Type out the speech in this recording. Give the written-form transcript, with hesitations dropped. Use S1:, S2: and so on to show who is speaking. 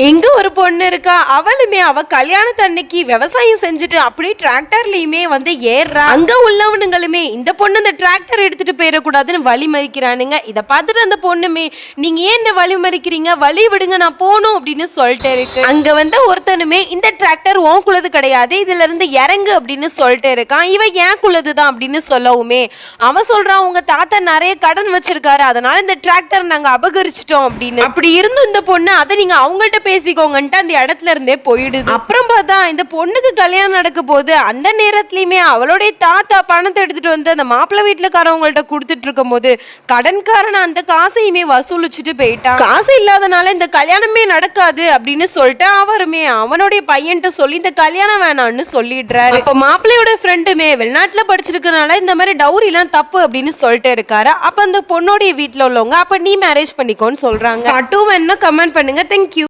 S1: எங்க ஒரு பொண்ணு இருக்கா, அவளுமே அவ கல்யாணத்தன்னைக்கு விவசாயம் செஞ்சுட்டு அப்படியே டிராக்டர்லயுமே வந்து ஏறுறா. அங்க உள்ளவனுங்களுமே இந்த பொண்ணு இந்த டிராக்டர் எடுத்துட்டு போயிடக்கூடாதுன்னு வழி மறிக்கிறானுங்க. இத பார்த்துட்டு அந்த பொண்ணுமே, நீங்க ஏன் என்ன வழி மறிக்கிறீங்க, வழி விடுங்க நான் போகணும் அப்படின்னு சொல்லிட்டு இருக்கு. அங்க வந்து ஒருத்தனுமே இந்த டிராக்டர் உன் குலது கிடையாது, இதுல இருந்து இறங்கு அப்படின்னு சொல்லிட்டு இருக்கான். இவன் ஏன் குலதுதான் அப்படின்னு சொல்லவுமே அவன் சொல்றான், உங்க தாத்தா நிறைய கடன் வச்சிருக்காரு, அதனால இந்த டிராக்டர் நாங்க அபகரிச்சிட்டோம் அப்படின்னு. அப்படி இருந்தும் இந்த பொண்ணு அதை நீங்க அவங்கள்ட்ட பேசிக்கோங்கன்ட்டு அந்த இடத்துல இருந்தே போயிடுது. அப்புறம் பார்த்தா இந்த பொண்ணுக்கு கல்யாணம் நடக்க போது அந்த நேரத்திலயுமே அவளுடைய தாத்தா பணத்தை எடுத்துட்டு வந்து அந்த மாப்பிள்ளை வீட்டுலக்காரவங்கள்ட்ட கொடுத்துட்டு இருக்கும் போது கடன்காரன் அந்த காசையுமே வசூலிச்சுட்டு போயிட்டான். காசு இல்லாதனால இந்த கல்யாணமே நடக்காது அப்படின்னு சொல்லிட்டு அவருமே அவனுடைய பையன்ட்ட சொல்லி இந்த கல்யாணம் வேணாம்னு சொல்லிடுறாரு. அப்ப மாப்பிள்ளையோட ஃப்ரெண்டுமே வெளிநாட்டுல படிச்சிருக்கனால இந்த மாதிரி டவுரி எல்லாம் தப்பு அப்படின்னு சொல்லிட்டு இருக்காரு. அப்ப அந்த பொண்ணுடைய வீட்டுல உள்ளவங்க அப்ப நீ மேரேஜ் பண்ணிக்கோன்னு சொல்றாங்க. என்ன கமெண்ட் பண்ணுங்க. தேங்க்யூ.